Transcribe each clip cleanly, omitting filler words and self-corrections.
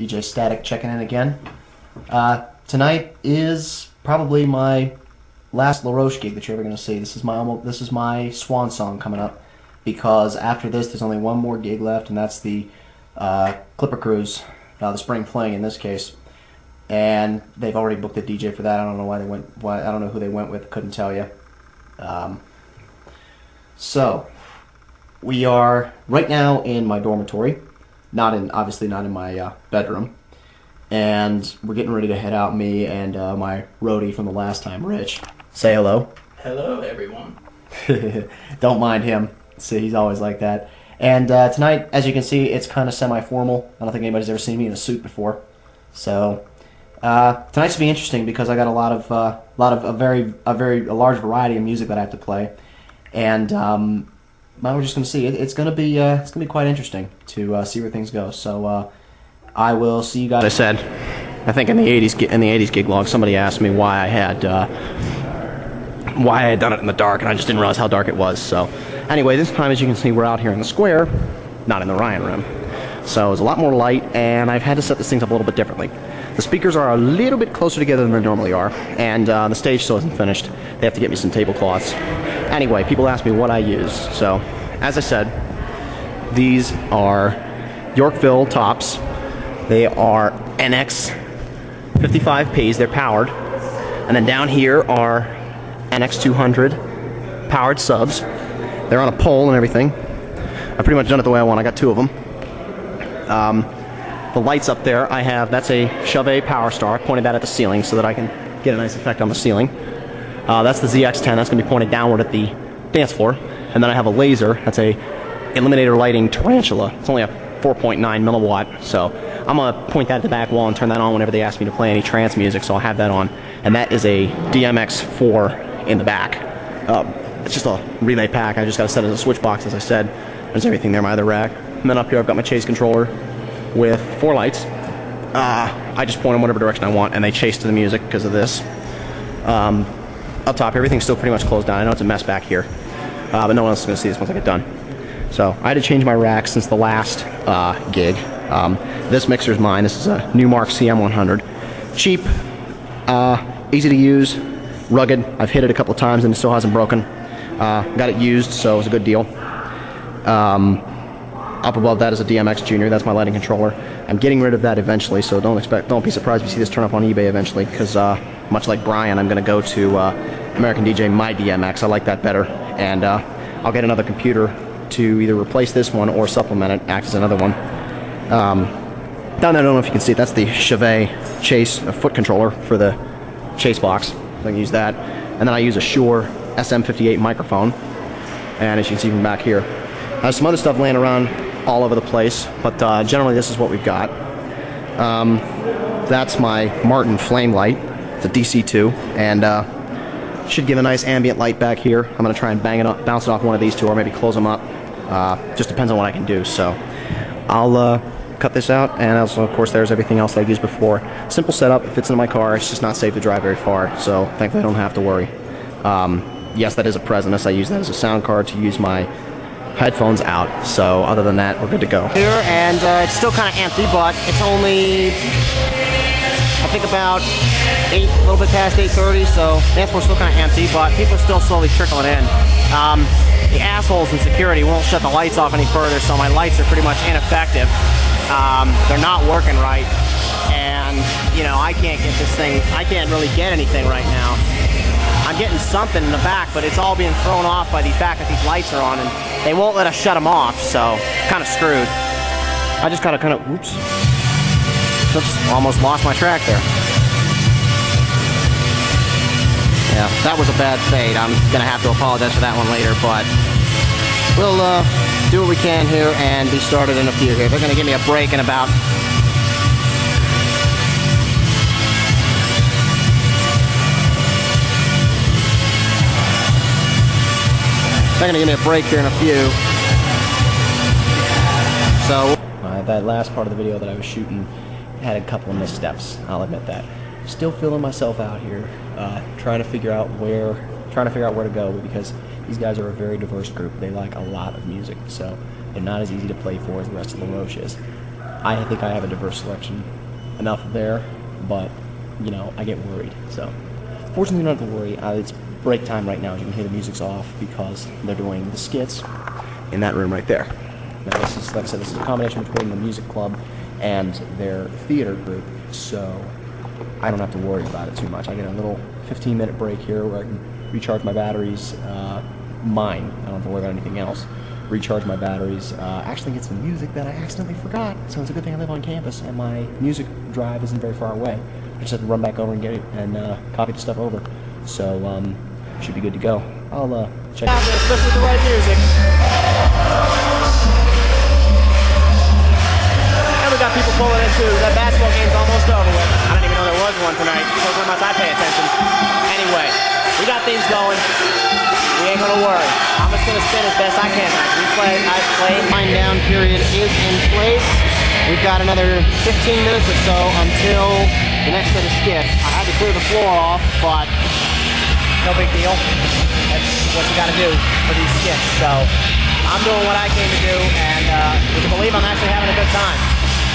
DJ Static checking in again. Tonight is probably my last La Roche gig that you're ever going to see. This is my swan song coming up, because after this there's only one more gig left, and that's the Clipper Cruise, the spring fling in this case. And they've already booked a DJ for that. I don't know why they went. I don't know who they went with. Couldn't tell you. So we are right now in my dormitory, obviously not in my bedroom, and we're getting ready to head out. Me and my roadie from the last time, Rich. Say hello. Hello, everyone. Don't mind him. See, he's always like that. And tonight, as you can see, it's kind of semi-formal. I don't think anybody's ever seen me in a suit before. So tonight's gonna be interesting because I got a very large variety of music that I have to play, and now we're just gonna see. It's gonna be quite interesting to see where things go. So I will see you guys. I said, I think in the '80s gig log, somebody asked me why I had done it in the dark, and I just didn't realize how dark it was. So anyway, this time, as you can see, we're out here in the square, not in the Ryan room. So it's a lot more light, and I've had to set this thing up a little bit differently. The speakers are a little bit closer together than they normally are, and the stage still isn't finished. They have to get me some tablecloths. Anyway, people ask me what I use. So, as I said, these are Yorkville tops. They are NX 55Ps. They're powered. And then down here are NX 200 powered subs. They're on a pole and everything. I've pretty much done it the way I want. I got two of them. The lights up there, that's a Chauvet Power Star. I pointed that at the ceiling so that I can get a nice effect on the ceiling. That's the ZX10. That's going to be pointed downward at the dance floor. And then I have a laser. That's a Eliminator Lighting Tarantula. It's only a 4.9 milliwatt. So I'm going to point that at the back wall and turn that on whenever they ask me to play any trance music. So I'll have that on. And that is a DMX4 in the back. It's just a relay pack. I just got to set it as a switch box, as I said. There's everything there, my other rack. And then up here I've got my chase controller with 4 lights. I just point them whatever direction I want, and they chase to the music because of this. Up top, everything's still pretty much closed down. I know it's a mess back here, but no one else is going to see this once I get done. So I had to change my rack since the last gig. This mixer's mine. This is a Newmark CM100. Cheap, easy to use, rugged. I've hit it a couple of times and it still hasn't broken. Got it used, so it was a good deal. Up above that is a DMX Junior. That's my lighting controller. I'm getting rid of that eventually, so don't be surprised if you see this turn up on eBay eventually, because much like Brian, I'm going to go to American DJ My DMX. I like that better, and I'll get another computer to either replace this one or supplement it, act as another one. Down there, I don't know if you can see it. That's the Chauvet Chase foot controller for the Chase box. I can use that, and then I use a Shure SM58 microphone, and as you can see from back here, there's some other stuff laying around all over the place, but generally this is what we've got. That's my Martin flame light. It's a DC2, and should give a nice ambient light back here. I'm going to try and bounce it off one of these two, or maybe close them up. Just depends on what I can do. So I'll cut this out, and also, of course, there's everything else that I've used before. Simple setup. It fits into my car. It's just not safe to drive very far, so thankfully I don't have to worry. Yes, that is a Presidus. I use that as a sound card to use my headphones out, so other than that, we're good to go. Here, and it's still kind of empty, but it's only, I think, about a little bit past 8:30, so dance floor's still kind of empty, but people are still slowly trickling in. The assholes in security won't shut the lights off any further, so my lights are pretty much ineffective. They're not working right, and, you know, I can't get this thing, I can't really get anything right now. I'm getting something in the back, but it's all being thrown off by the fact that these lights are on, and they won't let us shut them off, so kind of screwed. I just kind of, oops, almost lost my track there. Yeah, that was a bad fade. I'm gonna have to apologize for that one later, but we'll do what we can here and be started in a few here. They're gonna give me a break in about They're going to give me a break here in a few. So that last part of the video that I was shooting had a couple of missteps, I'll admit that. Still feeling myself out here, trying to figure out where to go, because these guys are a very diverse group. They like a lot of music, so they're not as easy to play for as the rest of La Roche is. I think I have a diverse selection enough there, but, you know, I get worried. So, fortunately, you don't have to worry. It's break time right now. As you can hear, the music's off because they're doing the skits in that room right there. Now, this is, like I said, this is a combination between the music club and their theater group, so I don't have to worry about it too much. I get a little 15-minute break here where I can recharge my batteries, mine. I don't have to worry about anything else. Recharge my batteries, actually get some music that I accidentally forgot. So it's a good thing I live on campus and my music drive isn't very far away. I just have to run back over and get it and copy the stuff over. So should be good to go. I'll check. Especially with the right music. And we got people pulling in too. That basketball game's almost over with. I didn't even know there was one tonight. Shows how much I pay attention. Anyway, we got things going. We ain't gonna worry. I'm just gonna spin as best I can. I've played. Wind down period is in place. We've got another 15 minutes or so until the next set of skits. I had to clear the floor off, but no big deal. That's what you gotta do for these skits. So I'm doing what I came to do, and would you believe I'm actually having a good time.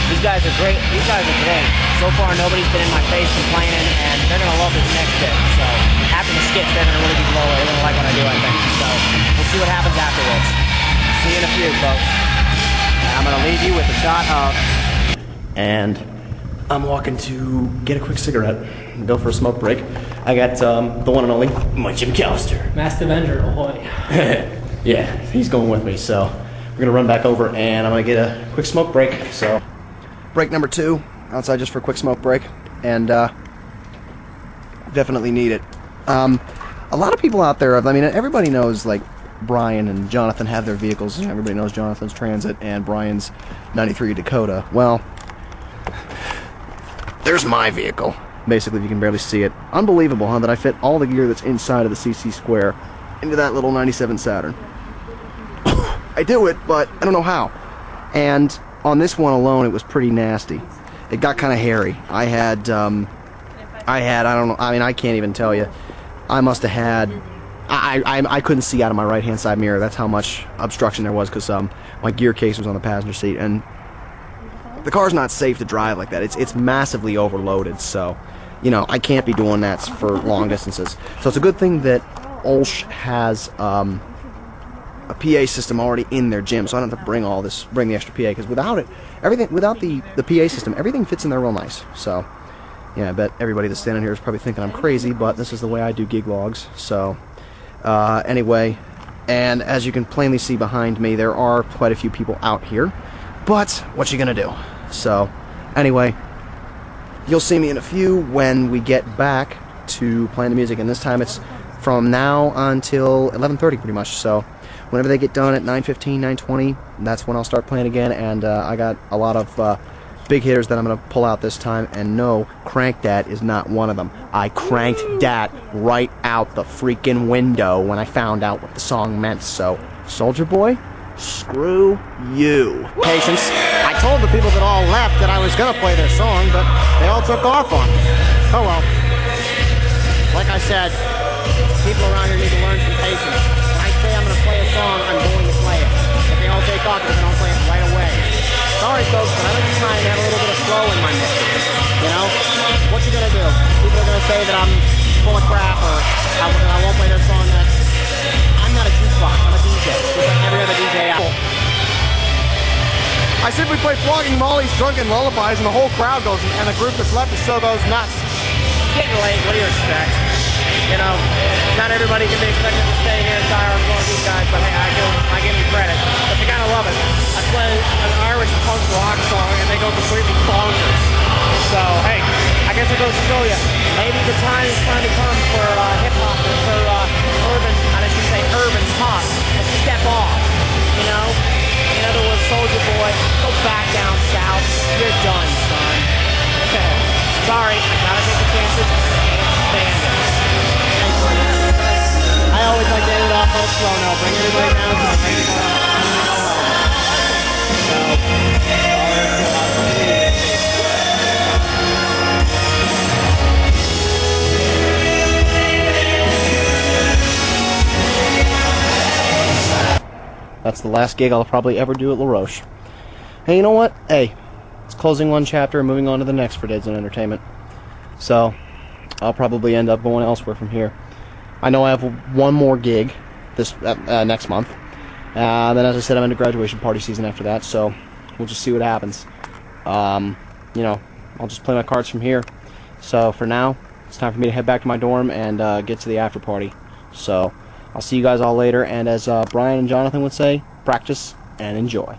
These guys are great. These guys are great. So far, nobody's been in my face complaining, and they're gonna love this next bit. So after the skits, they're gonna really be blown away. They're gonna like what I do, I think. So we'll see what happens afterwards. See you in a few, folks. And I'm gonna leave you with a shot of. And I'm walking to get a quick cigarette, go for a smoke break. I got the one and only Mike Jim Callister. Masked Avenger, ahoy. Yeah, he's going with me, so we're gonna run back over and I'm gonna get a quick smoke break. So, break number 2, outside just for a quick smoke break, and definitely need it. A lot of people out there, I mean, everybody knows, like, Brian and Jonathan have their vehicles. Everybody knows Jonathan's Transit and Brian's 93 Dakota. Well, there's my vehicle. Basically, if you can barely see it. Unbelievable, huh, that I fit all the gear that's inside of the CC Square into that little 97 Saturn. I do it, but I don't know how. And on this one alone, it was pretty nasty. It got kind of hairy. I don't know, I mean, I can't even tell you. I must have had, I couldn't see out of my right-hand side mirror. That's how much obstruction there was, because my gear case was on the passenger seat, and the car's not safe to drive like that. It's massively overloaded, so, you know, I can't be doing that for long distances. So it's a good thing that Olsh has a PA system already in their gym, so I don't have to bring the extra PA, because without it, without the PA system, everything fits in there real nice. So, yeah, I bet everybody that's standing here is probably thinking I'm crazy, but this is the way I do gig logs. So, anyway, and as you can plainly see behind me, there are quite a few people out here, but what you gonna do? So, anyway, you'll see me in a few when we get back to playing the music, and this time it's from now until 11:30 pretty much. So whenever they get done at 9:15, 9:20, that's when I'll start playing again, and I got a lot of big hitters that I'm going to pull out this time, and no, Crank Dat is not one of them. I cranked Dat right out the freaking window when I found out what the song meant, so Soldier Boy, screw you. Patience. I told the people that all left that I was going to play their song, but they all took off on me. Oh well. Like I said, people around here need to learn some patience. When I say I'm going to play a song, I'm going to play it. If they all take off, then I'll play it right away. Sorry, folks, but I like to try and have a little bit of flow in my mixes. You know? What you going to do? People are going to say that I'm full of crap, or I won't play their song. I'm not a jukebox. I'm a DJ. Just like every other DJ out. I simply play Flogging Molly's Drunken Lullabies, and the whole crowd goes, and the group that's left still goes nuts. Getting late. What do you expect? You know, not everybody can be expected to stay here and tire on one of these guys, but hey, I give them credit. But you gotta love it. I play an Irish punk rock song, and they go completely bonkers. So, hey, I guess it goes to show you, maybe the time is finally come for hip-hop and for urban, I should say urban pop, to step off, you know? In other words, Soldier Boy, go back down south. You're done, son. Sorry, I gotta take the chances. Stand it. I always like to end it off on a slow note. Bring everybody down to the That's the last gig I'll probably ever do at La Roche. Hey, you know what? Hey, it's closing one chapter and moving on to the next for Days and Entertainment. So I'll probably end up going elsewhere from here. I know I have one more gig this next month. Then, as I said, I'm into graduation party season after that, so we'll just see what happens. You know, I'll just play my cards from here. So for now, it's time for me to head back to my dorm and get to the after party. So I'll see you guys all later, and as Brian and Jonathan would say, practice and enjoy.